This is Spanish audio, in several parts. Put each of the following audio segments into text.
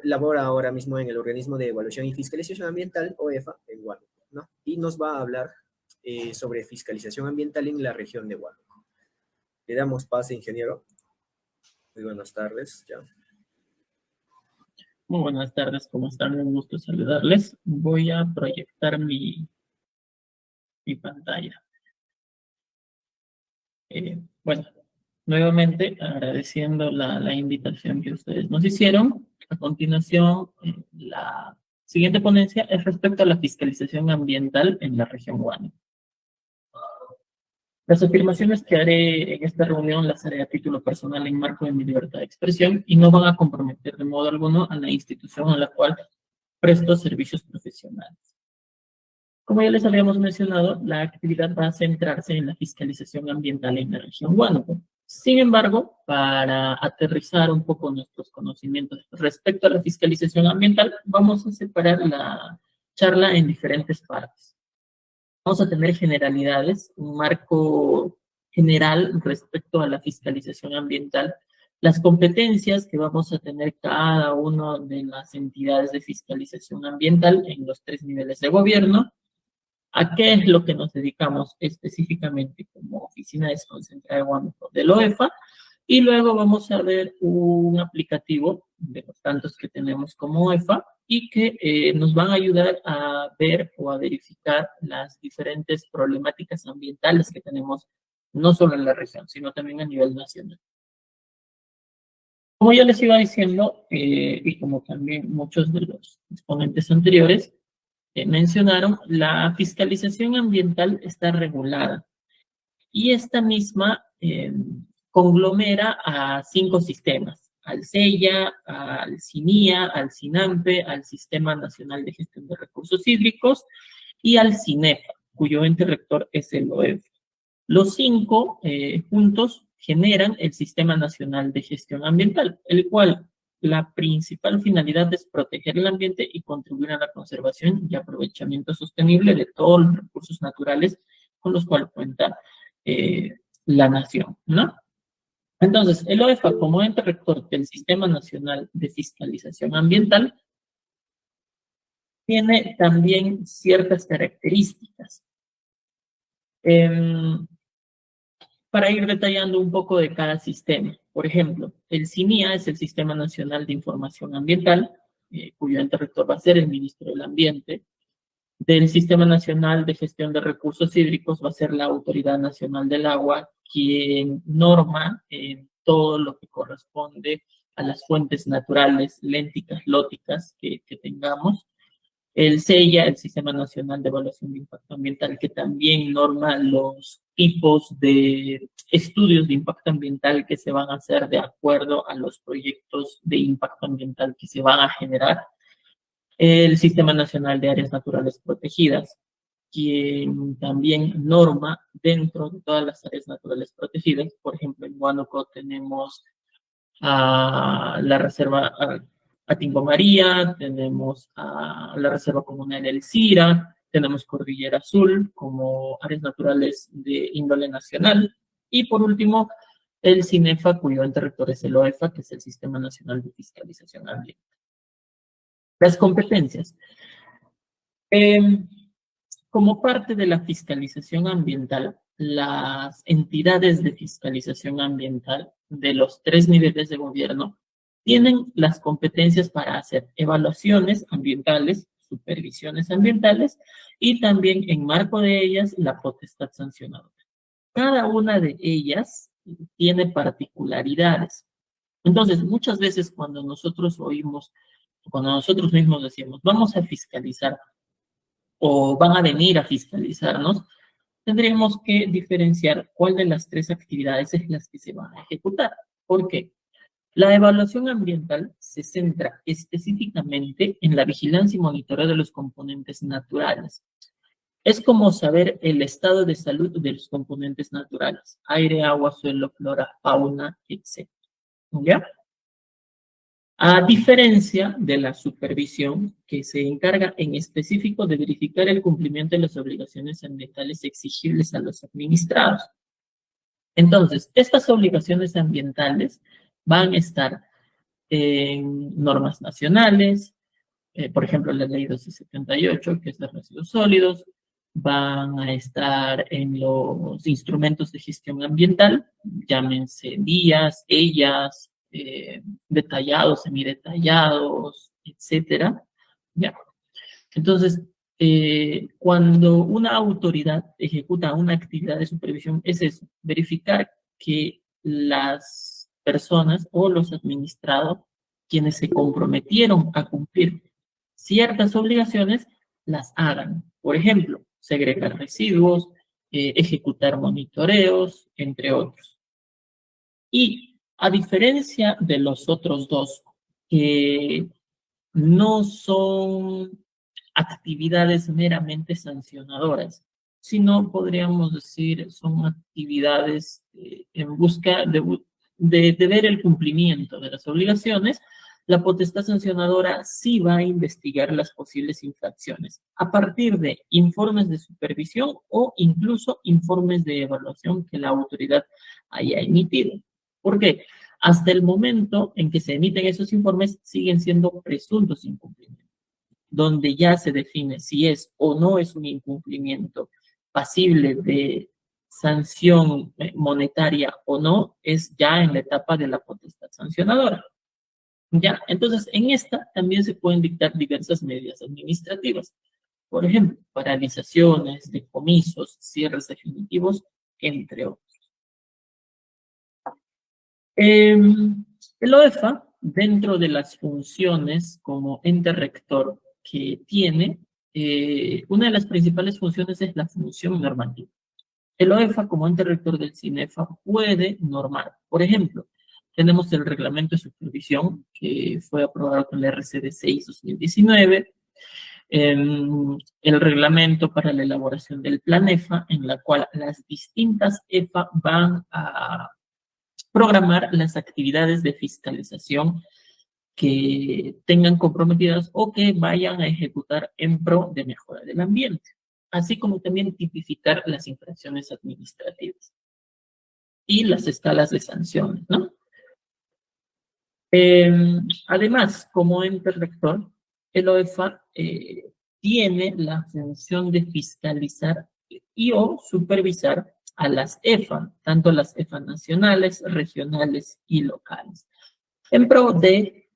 labora ahora mismo en el Organismo de Evaluación y Fiscalización Ambiental, OEFA, en Huánuco, ¿no? Y nos va a hablar sobre fiscalización ambiental en la región de Huánuco. Le damos pase, ingeniero. Muy buenas tardes. Ya. Muy buenas tardes, ¿cómo están? Un gusto saludarles. Voy a proyectar mi pantalla. Bueno, nuevamente agradeciendo la invitación que ustedes nos hicieron. A continuación, la siguiente ponencia es respecto a la fiscalización ambiental en la región Huánuco. Las afirmaciones que haré en esta reunión las haré a título personal en marco de mi libertad de expresión y no van a comprometer de modo alguno a la institución a la cual presto servicios profesionales. Como ya les habíamos mencionado, la actividad va a centrarse en la fiscalización ambiental en la región Huánuco. Sin embargo, para aterrizar un poco nuestros conocimientos respecto a la fiscalización ambiental, vamos a separar la charla en diferentes partes. Vamos a tener generalidades, un marco general respecto a la fiscalización ambiental, las competencias que vamos a tener cada una de las entidades de fiscalización ambiental en los 3 niveles de gobierno, a qué es lo que nos dedicamos específicamente como Oficina Desconcentrada de Huánuco del OEFA, y luego vamos a ver un aplicativo de los tantos que tenemos como OEFA y que nos van a ayudar a ver o a verificar las diferentes problemáticas ambientales que tenemos no solo en la región, sino también a nivel nacional. Como ya les iba diciendo, y como también muchos de los exponentes anteriores mencionaron, la fiscalización ambiental está regulada y esta misma conglomera a 5 sistemas: al CEIA, al CINIA, al CINAMPE, al Sistema Nacional de Gestión de Recursos Hídricos y al CINEFA, cuyo ente rector es el OEF. Los 5 juntos generan el Sistema Nacional de Gestión Ambiental, el cual la principal finalidad es proteger el ambiente y contribuir a la conservación y aprovechamiento sostenible de todos los recursos naturales con los cuales cuenta la nación, ¿no? Entonces, el OEFA, como ente rector del Sistema Nacional de Fiscalización Ambiental, tiene también ciertas características. Para ir detallando un poco de cada sistema. Por ejemplo, el CINIA es el Sistema Nacional de Información Ambiental, cuyo ente rector va a ser el Ministro del Ambiente. Del Sistema Nacional de Gestión de Recursos Hídricos va a ser la Autoridad Nacional del Agua, quien norma todo lo que corresponde a las fuentes naturales, lénticas, lóticas que tengamos. El CEIA, el Sistema Nacional de Evaluación de Impacto Ambiental, que también norma los tipos de estudios de impacto ambiental que se van a hacer de acuerdo a los proyectos de impacto ambiental que se van a generar. El Sistema Nacional de Áreas Naturales Protegidas, quien también norma dentro de todas las áreas naturales protegidas. Por ejemplo, en Huánuco tenemos a la Reserva Atingo María, tenemos a la Reserva Comunal El Sira, tenemos Cordillera Azul como áreas naturales de índole nacional, y por último, el CINEFA, cuyo ente rector es el OEFA, que es el Sistema Nacional de Fiscalización Ambiental. Las competencias. Como parte de la fiscalización ambiental, las entidades de fiscalización ambiental de los 3 niveles de gobierno tienen las competencias para hacer evaluaciones ambientales, supervisiones ambientales y también, en marco de ellas, la potestad sancionadora. Cada una de ellas tiene particularidades. Entonces, muchas veces cuando nosotros oímos, cuando nosotros mismos decimos, vamos a fiscalizar o van a venir a fiscalizarnos, tendríamos que diferenciar cuál de las 3 actividades es las que se van a ejecutar. ¿Por qué? La evaluación ambiental se centra específicamente en la vigilancia y monitoreo de los componentes naturales. Es como saber el estado de salud de los componentes naturales: aire, agua, suelo, flora, fauna, etc. ¿Ya? A diferencia de la supervisión, que se encarga en específico de verificar el cumplimiento de las obligaciones ambientales exigibles a los administrados. Entonces, estas obligaciones ambientales van a estar en normas nacionales, por ejemplo, la ley 1278, que es de residuos sólidos, van a estar en los instrumentos de gestión ambiental, llámense vías, ellas, detallados, semidetallados, etcétera. ¿Ya? Entonces, cuando una autoridad ejecuta una actividad de supervisión, es eso, verificar que las personas o los administrados, quienes se comprometieron a cumplir ciertas obligaciones, las hagan. Por ejemplo, segregar residuos, ejecutar monitoreos, entre otros. Y a diferencia de los otros dos, que no son actividades meramente sancionadoras, sino podríamos decir son actividades en busca de ver el cumplimiento de las obligaciones. La potestad sancionadora sí va a investigar las posibles infracciones a partir de informes de supervisión o incluso informes de evaluación que la autoridad haya emitido. ¿Por qué? Hasta el momento en que se emiten esos informes siguen siendo presuntos incumplimientos, donde ya se define si es o no es un incumplimiento pasible de sanción monetaria o no, es ya en la etapa de la potestad sancionadora. Ya, entonces en esta también se pueden dictar diversas medidas administrativas. Por ejemplo, paralizaciones, decomisos, cierres definitivos, entre otros. El OEFA, dentro de las funciones como ente rector que tiene, una de las principales funciones es la función normativa. El OEFA, como ente rector del CINEFA, puede normar. Por ejemplo, tenemos el reglamento de supervisión que fue aprobado con la RCD 6/2019, el reglamento para la elaboración del plan EFA, en la cual las distintas EFA van a programar las actividades de fiscalización que tengan comprometidas o que vayan a ejecutar en pro de mejora del ambiente, así como también tipificar las infracciones administrativas y las escalas de sanciones, ¿no? Además, como ente rector, el OEFA tiene la función de fiscalizar y o supervisar a las EFA, tanto las EFA nacionales, regionales y locales, en pro de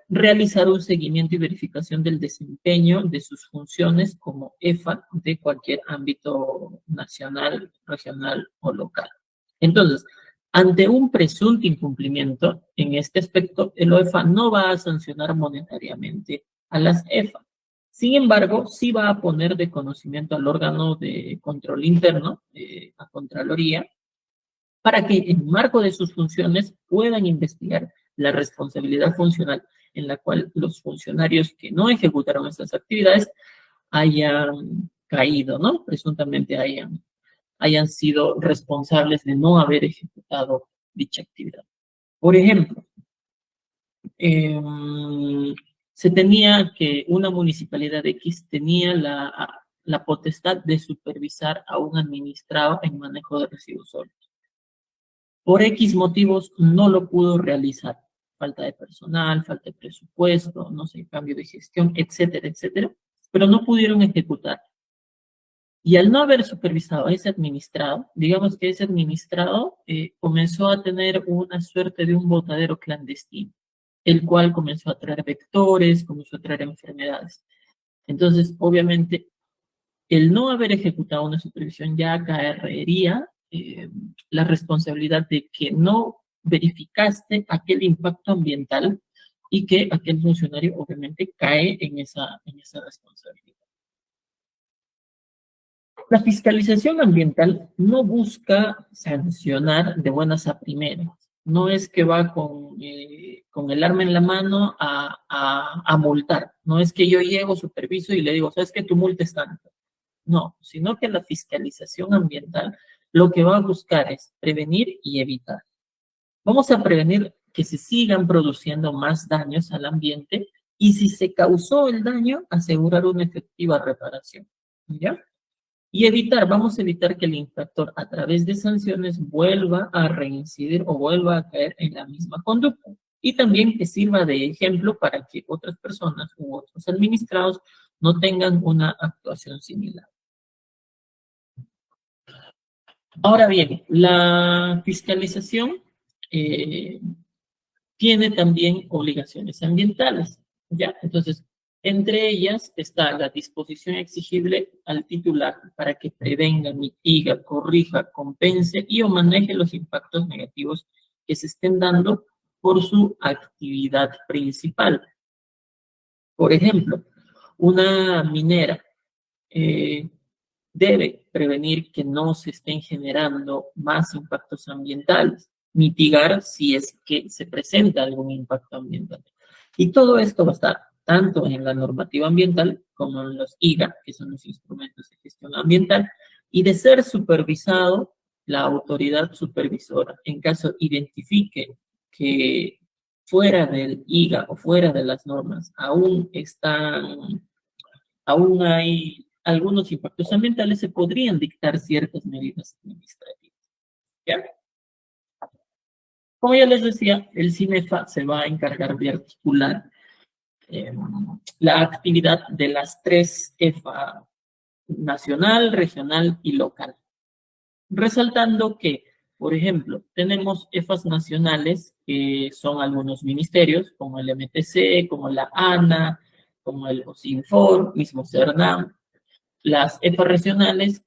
realizar un seguimiento y verificación del desempeño de sus funciones como EFA de cualquier ámbito nacional, regional o local. Entonces, ante un presunto incumplimiento, en este aspecto, el OEFA no va a sancionar monetariamente a las EFA. Sin embargo, sí va a poner de conocimiento al órgano de control interno, a Contraloría, para que en marco de sus funciones puedan investigar la responsabilidad funcional en la cual los funcionarios que no ejecutaron estas actividades hayan caído, ¿no? Presuntamente hayan sido responsables de no haber ejecutado dicha actividad. Por ejemplo, se tenía que una municipalidad X tenía la potestad de supervisar a un administrado en manejo de residuos sólidos. Por X motivos no lo pudo realizar. Falta de personal, falta de presupuesto, no sé, cambio de gestión, etcétera, etcétera. Pero no pudieron ejecutar. Y al no haber supervisado a ese administrado, digamos que ese administrado comenzó a tener una suerte de un botadero clandestino, el cual comenzó a traer vectores, comenzó a traer enfermedades. Entonces, obviamente, el no haber ejecutado una supervisión ya acarrearía la responsabilidad de que no verificaste aquel impacto ambiental y que aquel funcionario obviamente cae en esa responsabilidad. La fiscalización ambiental no busca sancionar de buenas a primeras. No es que va con el arma en la mano a multar. No es que yo llego, superviso y le digo, ¿sabes qué? Tu multa es tanto. No, sino que la fiscalización ambiental lo que va a buscar es prevenir y evitar. Vamos a prevenir que se sigan produciendo más daños al ambiente y si se causó el daño, asegurar una efectiva reparación. ¿Ya? Y vamos a evitar que el infractor a través de sanciones vuelva a reincidir o vuelva a caer en la misma conducta. y también que sirva de ejemplo para que otras personas u otros administrados no tengan una actuación similar. Ahora bien, la fiscalización tiene también obligaciones ambientales, ¿ya? Entonces, entre ellas está la disposición exigible al titular para que prevenga, mitiga, corrija, compense y o maneje los impactos negativos que se estén dando por su actividad principal. Por ejemplo, una minera debe prevenir que no se estén generando más impactos ambientales, mitigar si es que se presenta algún impacto ambiental. Y todo esto va a estar tanto en la normativa ambiental como en los IGA, que son los instrumentos de gestión ambiental, y de ser supervisado, la autoridad supervisora, en caso identifique que fuera del IGA o fuera de las normas aún hay algunos impactos ambientales, se podrían dictar ciertas medidas administrativas. ¿Ya? Como ya les decía, el CINEFA se va a encargar de articular la actividad de las 3 EFA, nacional, regional y local. Resaltando que, por ejemplo, tenemos EFAs nacionales que son algunos ministerios, como el MTC, como la ANA, como el OSINFOR, mismo CERNAM. Las EFA regionales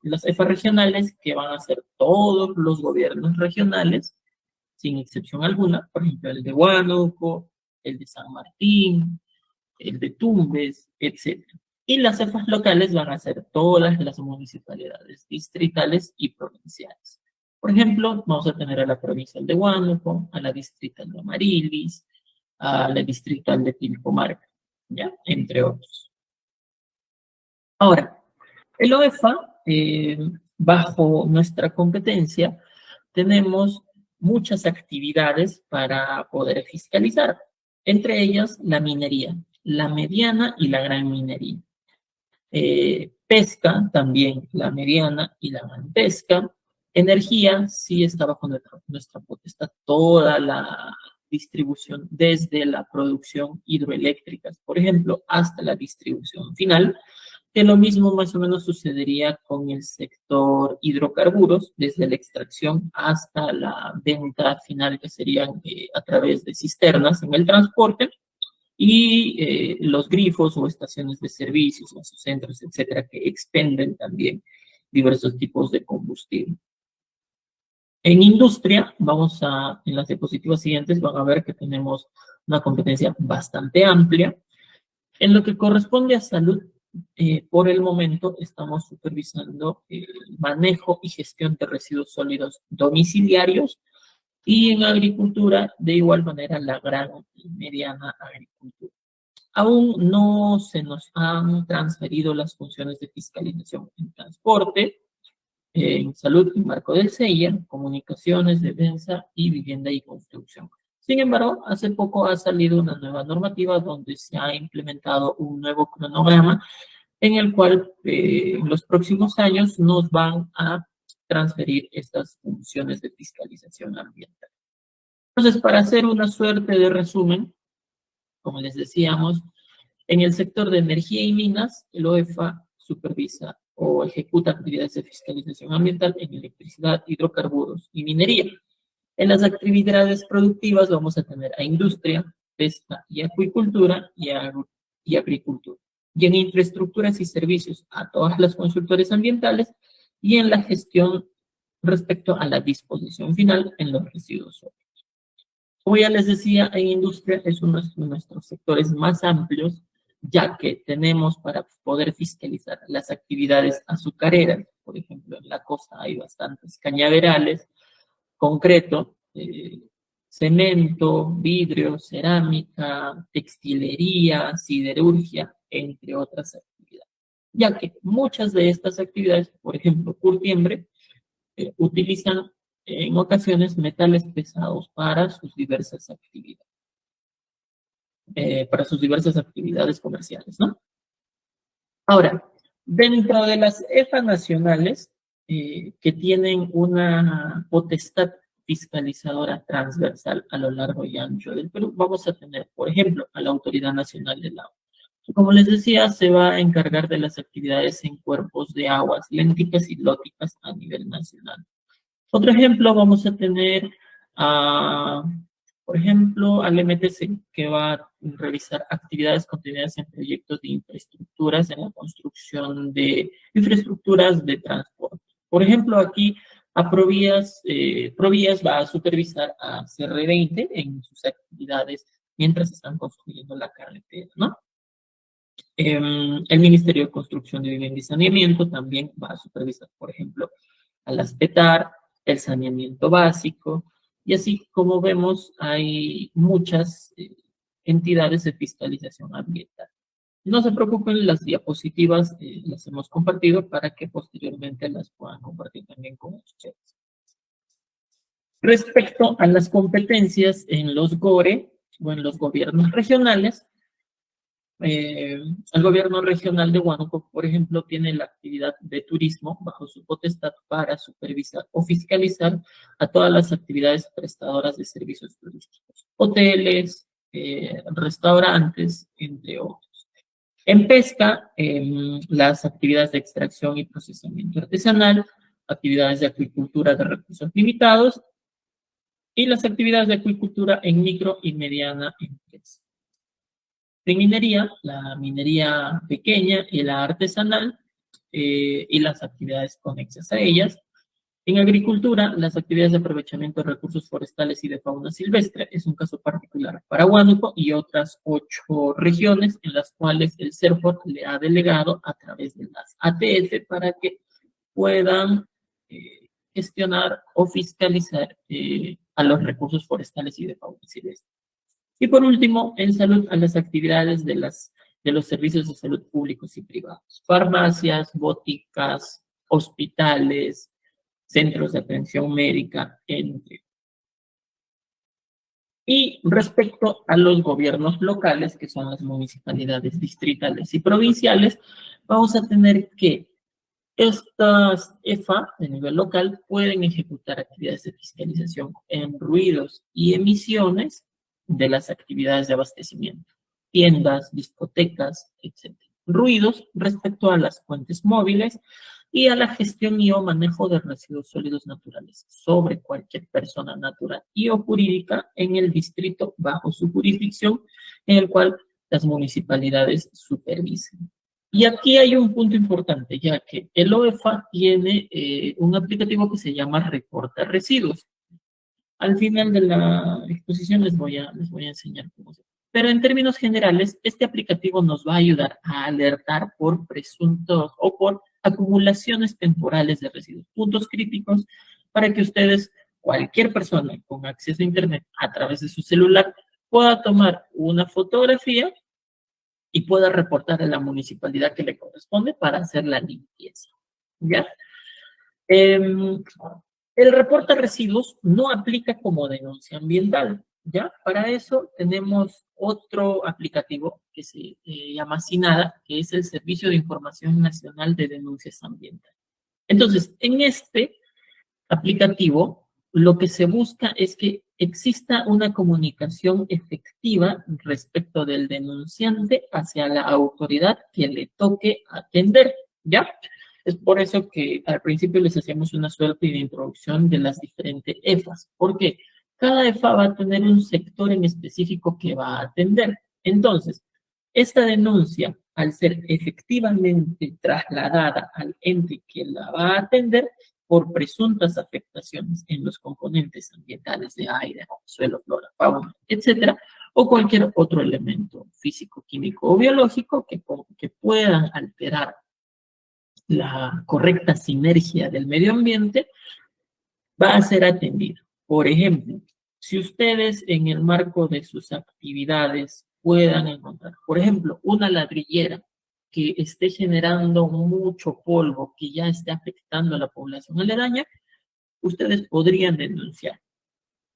que van a ser todos los gobiernos regionales, sin excepción alguna, por ejemplo, el de Huánuco, el de San Martín, el de Tumbes, etc. Y las EFAs locales van a ser todas las municipalidades distritales y provinciales. Por ejemplo, vamos a tener a la provincial de Huánuco, a la distrital de Amarilis, a la distrital de Pilcomayo, ¿ya? Entre otros. Ahora, el OEFA, bajo nuestra competencia, tenemos muchas actividades para poder fiscalizar, entre ellas la minería, la mediana y la gran minería. Pesca, también la mediana y la gran pesca. Energía, sí está bajo nuestra potestad toda la distribución, desde la producción hidroeléctrica, por ejemplo, hasta la distribución final, que lo mismo más o menos sucedería con el sector hidrocarburos, desde la extracción hasta la venta final, que serían a través de cisternas en el transporte, y los grifos o estaciones de servicios, o sus centros, etcétera, que expenden también diversos tipos de combustible. En industria, en las diapositivas siguientes van a ver que tenemos una competencia bastante amplia. En lo que corresponde a salud, por el momento estamos supervisando el manejo y gestión de residuos sólidos domiciliarios, y en agricultura, de igual manera, la gran y mediana agricultura. Aún no se nos han transferido las funciones de fiscalización en transporte, en salud y marco del CEIA, comunicaciones, defensa y vivienda y construcción. Sin embargo, hace poco ha salido una nueva normativa donde se ha implementado un nuevo cronograma en el cual en los próximos años nos van a transferir estas funciones de fiscalización ambiental. Entonces, para hacer una suerte de resumen, como les decíamos, en el sector de energía y minas, el OEFA supervisa o ejecuta actividades de fiscalización ambiental en electricidad, hidrocarburos y minería. En las actividades productivas vamos a tener a industria, pesca y acuicultura y agricultura. Y en infraestructuras y servicios a todas las consultores ambientales, y en la gestión respecto a la disposición final en los residuos sólidos. Como ya les decía, en industria es uno de nuestros sectores más amplios, ya que tenemos para poder fiscalizar las actividades azucareras. Por ejemplo, en la costa hay bastantes cañaverales, concreto, cemento, vidrio, cerámica, textilería, siderurgia, entre otras actividades. Ya que muchas de estas actividades, por ejemplo, curtiembre, utilizan en ocasiones metales pesados para sus diversas actividades, comerciales, ¿no? Ahora, dentro de las EFA nacionales, que tienen una potestad fiscalizadora transversal a lo largo y ancho del Perú, vamos a tener, por ejemplo, a la Autoridad Nacional del Agua. Como les decía, se va a encargar de las actividades en cuerpos de aguas lénticas y lóticas a nivel nacional. Otro ejemplo, vamos a tener, por ejemplo, al MTC, que va a revisar actividades contenidas en proyectos de infraestructuras, en la construcción de infraestructuras de transporte. Por ejemplo, aquí a Provías va a supervisar a CR20 en sus actividades mientras están construyendo la carretera, ¿no? El Ministerio de Construcción de Vivienda y Saneamiento también va a supervisar, por ejemplo, a las PETAR, el saneamiento básico, y así como vemos, hay muchas entidades de fiscalización ambiental. No se preocupen, las diapositivas las hemos compartido para que posteriormente las puedan compartir también con ustedes. Respecto a las competencias en los GORE o en los gobiernos regionales, el gobierno regional de Huánuco, por ejemplo, tiene la actividad de turismo bajo su potestad para supervisar o fiscalizar a todas las actividades prestadoras de servicios turísticos, hoteles, restaurantes, entre otros. En pesca, las actividades de extracción y procesamiento artesanal, actividades de acuicultura de recursos limitados y las actividades de acuicultura en micro y mediana empresa. De minería, la minería pequeña y la artesanal y las actividades conexas a ellas. En agricultura, las actividades de aprovechamiento de recursos forestales y de fauna silvestre es un caso particular para Huánuco y otras 8 regiones en las cuales el CERFOT le ha delegado a través de las ATF para que puedan gestionar o fiscalizar a los recursos forestales y de fauna silvestre. Y por último, en salud, a las actividades de los servicios de salud públicos y privados. Farmacias, boticas, hospitales, centros de atención médica, entre. Y respecto a los gobiernos locales, que son las municipalidades distritales y provinciales, vamos a tener que estas EFA de nivel local pueden ejecutar actividades de fiscalización en ruidos y emisiones de las actividades de abastecimiento, tiendas, discotecas, etc. Ruidos respecto a las fuentes móviles y a la gestión y o manejo de residuos sólidos naturales sobre cualquier persona natural y o jurídica en el distrito bajo su jurisdicción en el cual las municipalidades supervisen. Y aquí hay un punto importante, ya que el OEFA tiene un aplicativo que se llama Reporta Residuos. Al final de la exposición les voy a enseñar cómo se hace. Pero en términos generales, este aplicativo nos va a ayudar a alertar por presuntos o por acumulaciones temporales de residuos, puntos críticos, para que ustedes, cualquier persona con acceso a Internet a través de su celular, pueda tomar una fotografía y pueda reportar a la municipalidad que le corresponde para hacer la limpieza. ¿Ya? El reporte de residuos no aplica como denuncia ambiental, ¿ya? Para eso tenemos otro aplicativo que se llama SINADA, que es el Servicio de Información Nacional de Denuncias Ambientales. Entonces, en este aplicativo, lo que se busca es que exista una comunicación efectiva respecto del denunciante hacia la autoridad que le toque atender, ¿ya? Es por eso que al principio les hacíamos una suerte de introducción de las diferentes EFAs, porque cada EFA va a tener un sector en específico que va a atender. Entonces, esta denuncia, al ser efectivamente trasladada al ente que la va a atender por presuntas afectaciones en los componentes ambientales de aire, suelo, flora, fauna, etcétera, o cualquier otro elemento físico, químico o biológico que puedan alterar la correcta sinergia del medio ambiente, va a ser atendido. Por ejemplo, si ustedes en el marco de sus actividades puedan encontrar, por ejemplo, una ladrillera que esté generando mucho polvo, que ya esté afectando a la población aledaña, ustedes podrían denunciar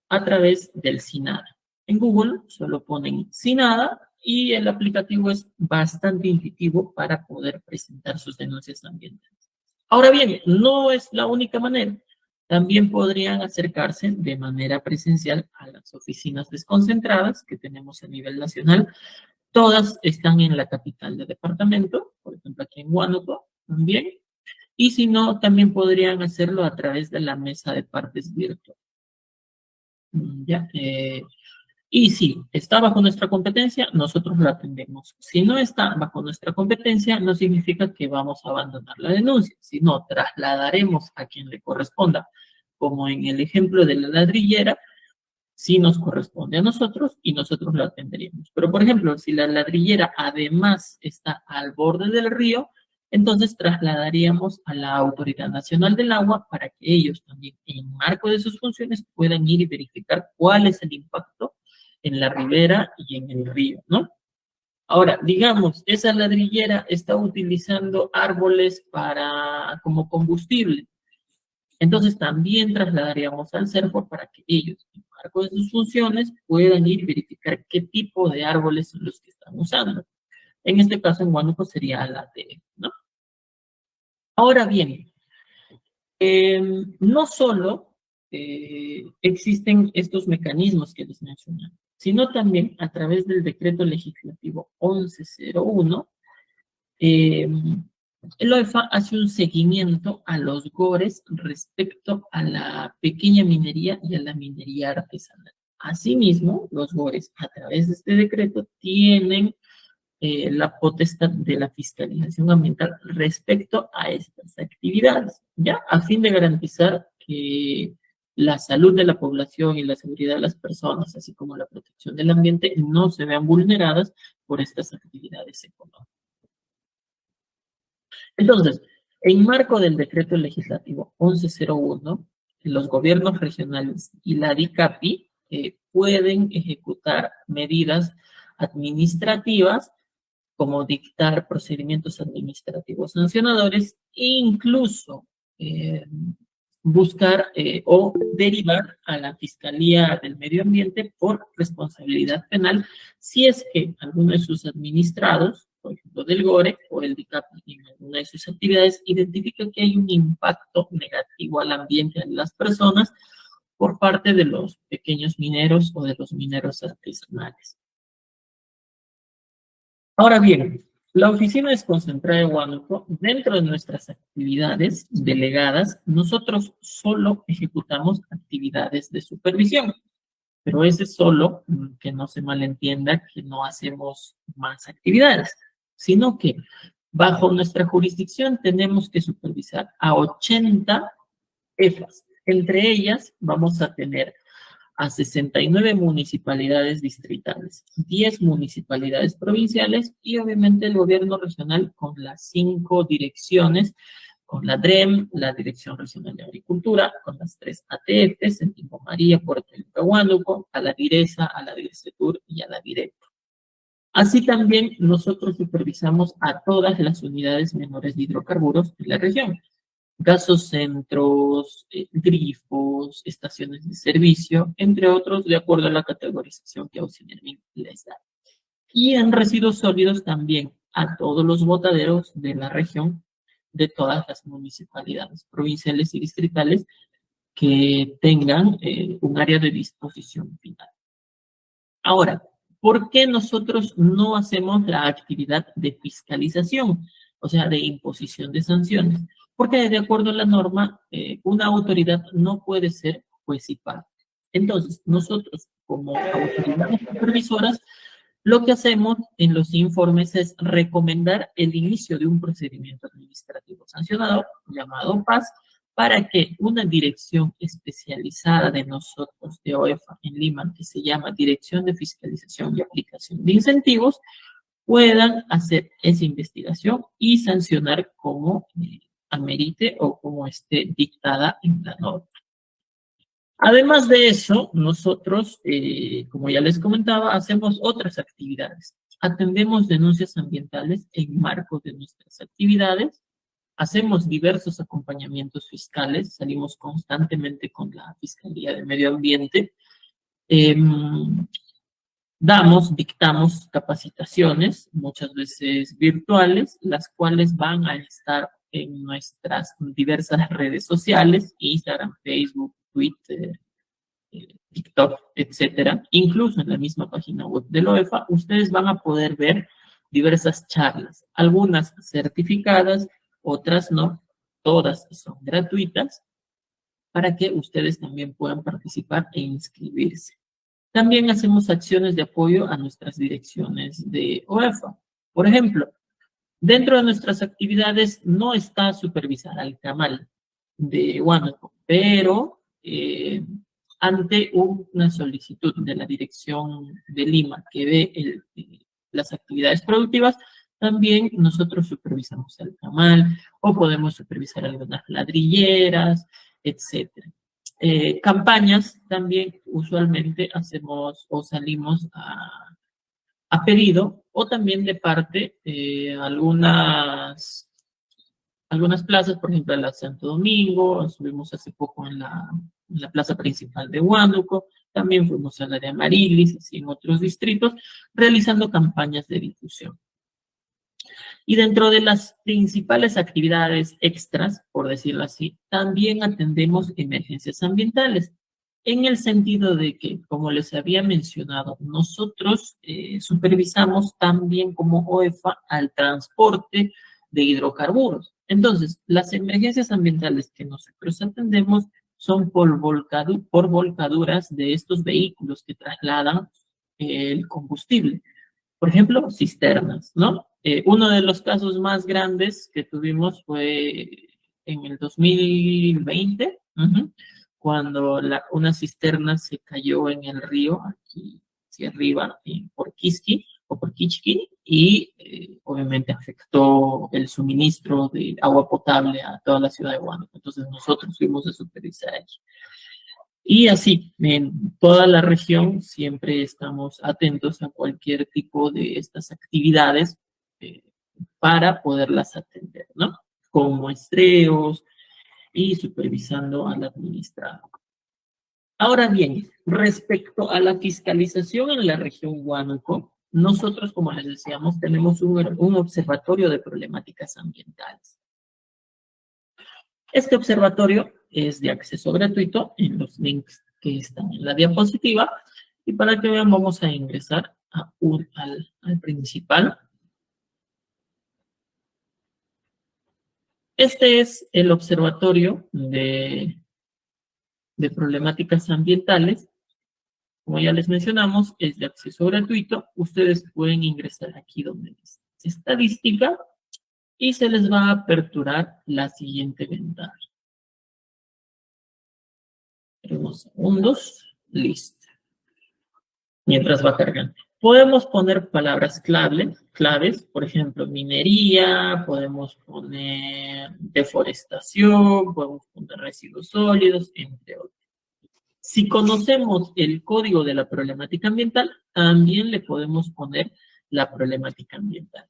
a través del SINADA. En Google solo ponen SINADA y el aplicativo es bastante intuitivo para poder presentar sus denuncias ambientales. Ahora bien, no es la única manera. También podrían acercarse de manera presencial a las oficinas desconcentradas que tenemos a nivel nacional. Todas están en la capital del departamento, por ejemplo aquí en Huánuco también. Y si no, también podrían hacerlo a través de la mesa de partes virtual. ¿Ya? Y si está bajo nuestra competencia, nosotros lo atendemos. Si no está bajo nuestra competencia, no significa que vamos a abandonar la denuncia, sino trasladaremos a quien le corresponda. Como en el ejemplo de la ladrillera, sí nos corresponde a nosotros y nosotros lo atenderíamos. Pero, por ejemplo, si la ladrillera además está al borde del río, entonces trasladaríamos a la Autoridad Nacional del Agua para que ellos también, en marco de sus funciones, puedan ir y verificar cuál es el impacto en la ribera y en el río, ¿no? Ahora, digamos, esa ladrillera está utilizando árboles como combustible. Entonces también trasladaríamos al CERFO para que ellos, en marco de sus funciones, puedan ir y verificar qué tipo de árboles son los que están usando. En este caso, en Huánuco sería la ATF, ¿no? Ahora bien, no solo existen estos mecanismos que les mencioné, sino también a través del decreto legislativo 1101, el OEFA hace un seguimiento a los GORES respecto a la pequeña minería y a la minería artesanal. Asimismo, los GORES, a través de este decreto, tienen la potestad de la fiscalización ambiental respecto a estas actividades, ¿ya? A fin de garantizar que la salud de la población y la seguridad de las personas, así como la protección del ambiente, no se vean vulneradas por estas actividades económicas. Entonces, en marco del decreto legislativo 1101, los gobiernos regionales y la DICAPI pueden ejecutar medidas administrativas como dictar procedimientos administrativos sancionadores e incluso buscar o derivar a la Fiscalía del Medio Ambiente por responsabilidad penal si es que alguno de sus administrados, por ejemplo del GORE o el DICAPI, en alguna de sus actividades, identifica que hay un impacto negativo al ambiente de las personas por parte de los pequeños mineros o de los mineros artesanales. Ahora bien, la oficina desconcentrada de Huánuco, dentro de nuestras actividades delegadas, nosotros solo ejecutamos actividades de supervisión, pero ese solo, que no se malentienda, que no hacemos más actividades, sino que bajo nuestra jurisdicción tenemos que supervisar a 80 EFAs. Entre ellas vamos a tener a 69 municipalidades distritales, 10 municipalidades provinciales y obviamente el gobierno regional con las 5 direcciones, con la DREM, la Dirección Regional de Agricultura, con las 3 ATFs, en Tingo María, Puerto Huánuco, a la DIRESA, a la DIRESETUR y a la DIRECTO. Así también nosotros supervisamos a todas las unidades menores de hidrocarburos de la región. Gasocentros, grifos, estaciones de servicio, entre otros, de acuerdo a la categorización que Auxiliarmin les da. Y en residuos sólidos también a todos los botaderos de la región, de todas las municipalidades provinciales y distritales que tengan un área de disposición final. Ahora, ¿por qué nosotros no hacemos la actividad de fiscalización? O sea, de imposición de sanciones. Porque de acuerdo a la norma, una autoridad no puede ser juez y parte. Entonces, nosotros como autoridades supervisoras, lo que hacemos en los informes es recomendar el inicio de un procedimiento administrativo sancionador llamado PAS para que una dirección especializada de nosotros, de OEFA en Lima, que se llama Dirección de Fiscalización y Aplicación de Incentivos, puedan hacer esa investigación y sancionar como amerite o como esté dictada en la norma. Además de eso, nosotros, como ya les comentaba, hacemos otras actividades. Atendemos denuncias ambientales en marco de nuestras actividades, hacemos diversos acompañamientos fiscales, salimos constantemente con la Fiscalía de Medio Ambiente, dictamos capacitaciones, muchas veces virtuales, las cuales van a estar en nuestras diversas redes sociales, Instagram, Facebook, Twitter, TikTok, etcétera, incluso en la misma página web de la OEFA, ustedes van a poder ver diversas charlas, algunas certificadas, otras no, todas son gratuitas, para que ustedes también puedan participar e inscribirse. También hacemos acciones de apoyo a nuestras direcciones de OEFA. Por ejemplo, dentro de nuestras actividades no está supervisar al CAMAL de Huánuco, pero ante una solicitud de la Dirección de Lima que ve las actividades productivas, también nosotros supervisamos al CAMAL o podemos supervisar algunas ladrilleras, etc. Campañas también usualmente hacemos o salimos a pedido o también de parte algunas plazas, por ejemplo, en la Santo Domingo, estuvimos hace poco en la plaza principal de Huánuco, también fuimos al área Amarilis, así en otros distritos, realizando campañas de difusión. Y dentro de las principales actividades extras, por decirlo así, también atendemos emergencias ambientales, en el sentido de que, como les había mencionado, nosotros supervisamos también como OEFA al transporte de hidrocarburos. Entonces, las emergencias ambientales que nosotros atendemos son por volcaduras de estos vehículos que trasladan el combustible. Por ejemplo, cisternas, ¿no? Uno de los casos más grandes que tuvimos fue en el 2020, cuando una cisterna se cayó en el río, aquí hacia arriba, por Quisqui o por Kichqui, y obviamente afectó el suministro de agua potable a toda la ciudad de Huánuco. Entonces nosotros fuimos a supervisar allí. Y así, en toda la región siempre estamos atentos a cualquier tipo de estas actividades para poderlas atender, ¿no? Con muestreos y supervisando al administrador. Ahora bien, respecto a la fiscalización en la región Huánuco, nosotros, como les decíamos, tenemos un observatorio de problemáticas ambientales. Este observatorio es de acceso gratuito en los links que están en la diapositiva. Y para que vean, vamos a ingresar al principal. Este es el observatorio de problemáticas ambientales. Como ya les mencionamos, es de acceso gratuito. Ustedes pueden ingresar aquí donde dice estadística y se les va a aperturar la siguiente ventana. Unos segundos. Listo. Mientras va cargando. Podemos poner palabras claves, por ejemplo, minería, podemos poner deforestación, podemos poner residuos sólidos, entre otros. Si conocemos el código de la problemática ambiental, también le podemos poner la problemática ambiental.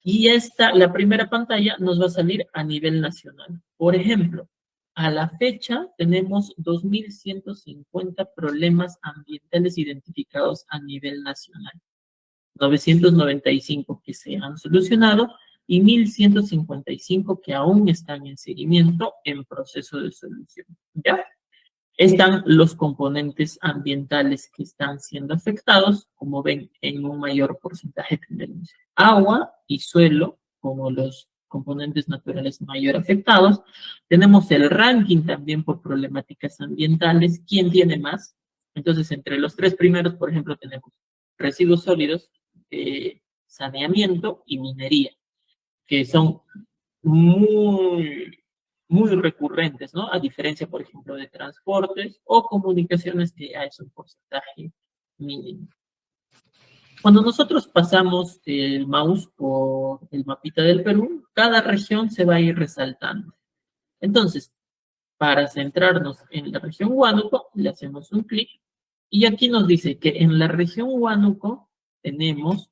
Y la primera pantalla nos va a salir a nivel nacional. Por ejemplo, a la fecha tenemos 2.150 problemas ambientales identificados a nivel nacional. 995 que se han solucionado y 1.155 que aún están en seguimiento en proceso de solución. ¿Ya? Están los componentes ambientales que están siendo afectados, como ven, en un mayor porcentaje tenemos agua y suelo como los componentes naturales mayor afectados. Tenemos el ranking también por problemáticas ambientales. ¿Quién tiene más? Entonces, entre los tres primeros, por ejemplo, tenemos residuos sólidos, saneamiento y minería, que son muy recurrentes, ¿no? A diferencia, por ejemplo, de transportes o comunicaciones, que ya es un porcentaje mínimo. Cuando nosotros pasamos el mouse por el mapita del Perú, cada región se va a ir resaltando. Entonces, para centrarnos en la región Huánuco, le hacemos un clic y aquí nos dice que en la región Huánuco tenemos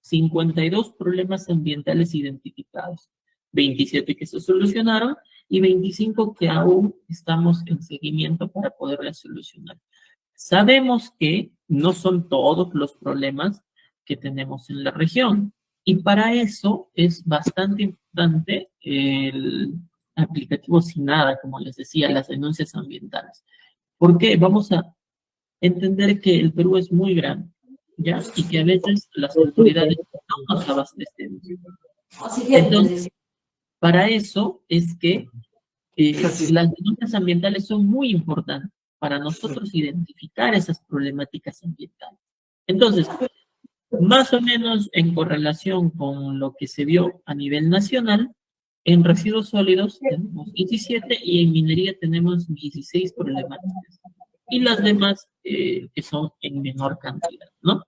52 problemas ambientales identificados, 27 que se solucionaron y 25 que aún estamos en seguimiento para poderlas solucionar. Sabemos que no son todos los problemas que tenemos en la región. Y para eso es bastante importante el aplicativo SINADA, como les decía, las denuncias ambientales. ¿Por qué? Vamos a entender que el Perú es muy grande, ¿ya? Y que a veces las autoridades no nos abastecen. Entonces, para eso es que las denuncias ambientales son muy importantes para nosotros identificar esas problemáticas ambientales. Entonces, más o menos en correlación con lo que se vio a nivel nacional, en residuos sólidos tenemos 17 y en minería tenemos 16 problemáticas. Y las demás que son en menor cantidad, ¿no?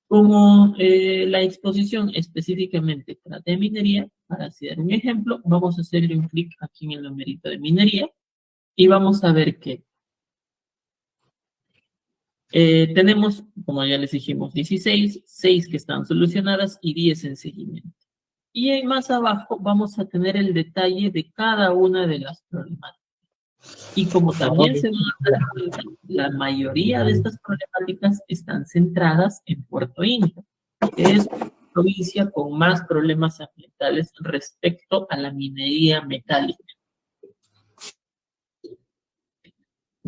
Como la exposición específicamente trata de minería, para hacer un ejemplo, vamos a hacerle un clic aquí en el numerito de minería y vamos a ver que tenemos, como ya les dijimos, 16, 6 que están solucionadas y 10 en seguimiento. Y ahí más abajo vamos a tener el detalle de cada una de las problemáticas. Y como también se van a dar cuenta, la mayoría de estas problemáticas están centradas en Puerto Inca, que es una provincia con más problemas ambientales respecto a la minería metálica.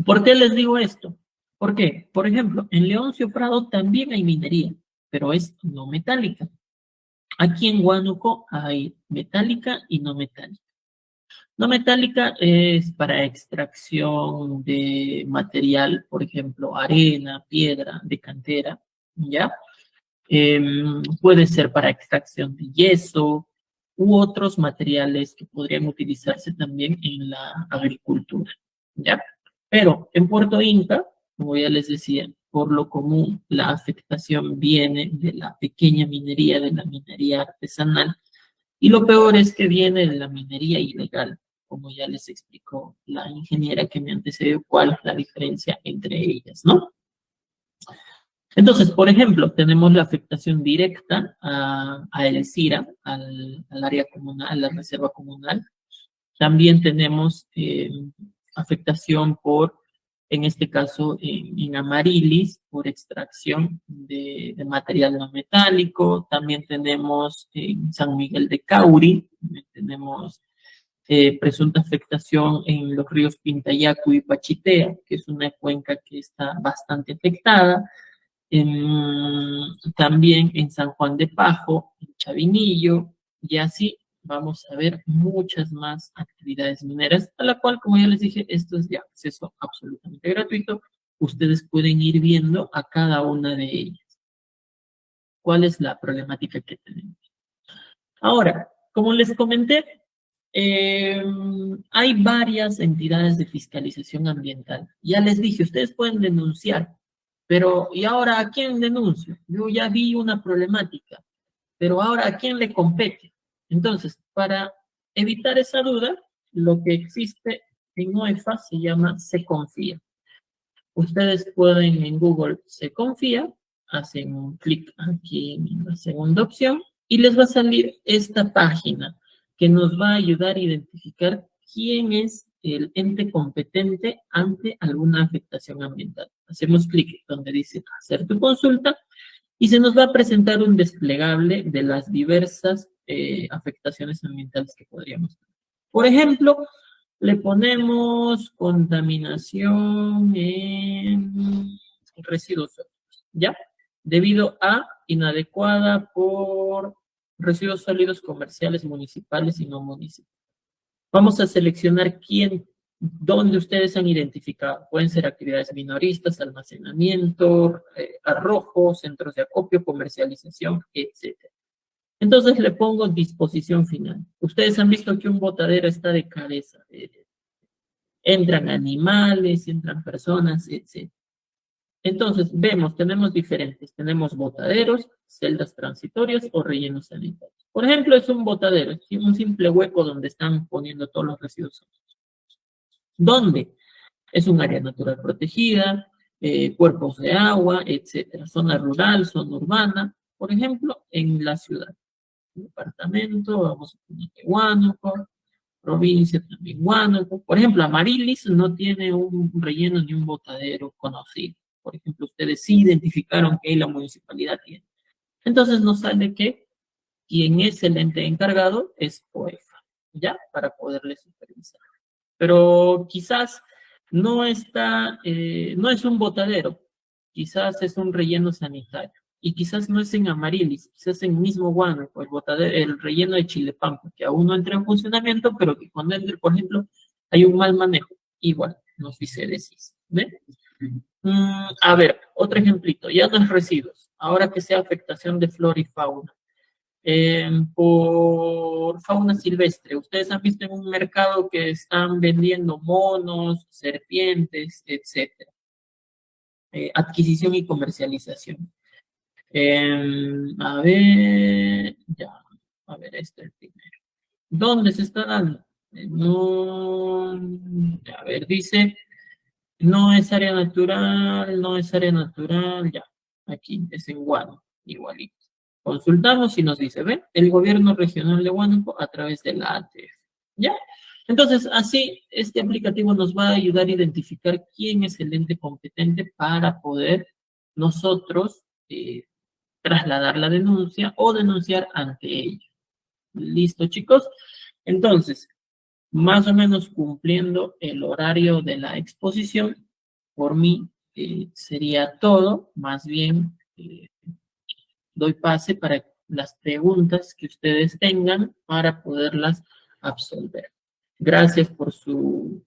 ¿Por qué les digo esto? Porque, por ejemplo, en Leoncio Prado también hay minería, pero es no metálica. Aquí en Huánuco hay metálica y no metálica. No metálica es para extracción de material, por ejemplo, arena, piedra, de cantera, ¿ya? Puede ser para extracción de yeso u otros materiales que podrían utilizarse también en la agricultura, ¿ya? Pero en Puerto Inca, como ya les decía, por lo común la afectación viene de la pequeña minería, de la minería artesanal, y lo peor es que viene de la minería ilegal, como ya les explicó la ingeniera que me antecedió, cuál es la diferencia entre ellas, ¿no? Entonces, por ejemplo, tenemos la afectación directa a el CIRA, al área comunal, a la reserva comunal. También tenemos afectación por, en este caso, en Amarilis, por extracción de material no metálico. También tenemos en San Miguel de Cauri, tenemos presunta afectación en los ríos Pintayacu y Pachitea, que es una cuenca que está bastante afectada. También en San Juan de Pajo, en Chavinillo, y así vamos a ver muchas más actividades mineras, a la cual, como ya les dije, esto es de acceso absolutamente gratuito. Ustedes pueden ir viendo a cada una de ellas. ¿Cuál es la problemática que tenemos? Ahora, como les comenté, hay varias entidades de fiscalización ambiental. Ya les dije, ustedes pueden denunciar, pero ¿y ahora a quién denuncio? Yo ya vi una problemática, pero ahora ¿a quién le compete? Entonces, para evitar esa duda, lo que existe en OEFA se llama Se Confía. Ustedes pueden en Google Se Confía, hacen un clic aquí en la segunda opción y les va a salir esta página que nos va a ayudar a identificar quién es el ente competente ante alguna afectación ambiental. Hacemos clic donde dice hacer tu consulta y se nos va a presentar un desplegable de las diversas afectaciones ambientales que podríamos tener. Por ejemplo, le ponemos contaminación en residuos sólidos, ¿ya? Debido a inadecuada por residuos sólidos comerciales municipales y no municipales. Vamos a seleccionar dónde ustedes han identificado. Pueden ser actividades minoristas, almacenamiento, arrojo, centros de acopio, comercialización, etc. Entonces le pongo disposición final. Ustedes han visto que un botadero está de cabeza. Entran animales, entran personas, etc. Entonces tenemos diferentes. Tenemos botaderos, celdas transitorias o rellenos sanitarios. Por ejemplo, es un botadero, es un simple hueco donde están poniendo todos los residuos. ¿Dónde? Es un área natural protegida, cuerpos de agua, etc. Zona rural, zona urbana. Por ejemplo, en la ciudad. Departamento, vamos a poner Huánuco, provincia también Huánuco. Por ejemplo, Amarilis no tiene un relleno ni un botadero conocido. Por ejemplo, ustedes sí identificaron que la municipalidad tiene. Entonces nos sale que quien es el ente encargado es OEFA, ¿ya? Para poderle supervisar. Pero quizás no está, no es un botadero, quizás es un relleno sanitario. Y quizás no es en Amarilis, quizás en mismo Huánuco, el relleno de Chilepampa, que aún no entra en funcionamiento, pero que cuando entre, por ejemplo, hay un mal manejo. Igual, nos dice DECIS. ¿Ve? A ver, otro ejemplito, ya no es residuos, ahora que sea afectación de flora y fauna. Por fauna silvestre, ustedes han visto en un mercado que están vendiendo monos, serpientes, etcétera. Adquisición y comercialización. A ver, ya, a ver, este es el primero. ¿Dónde se está dando? No, a ver, dice, no es área natural, no es área natural, ya, aquí es en Huánuco, igualito. Consultamos y nos dice, ¿ven? El gobierno regional de Huánuco a través de la ATF, ¿ya? Entonces, así, este aplicativo nos va a ayudar a identificar quién es el ente competente para poder nosotros trasladar la denuncia o denunciar ante ellos. ¿Listo, chicos? Entonces, más o menos cumpliendo el horario de la exposición, por mí sería todo. Más bien, doy pase para las preguntas que ustedes tengan para poderlas absolver. Gracias por su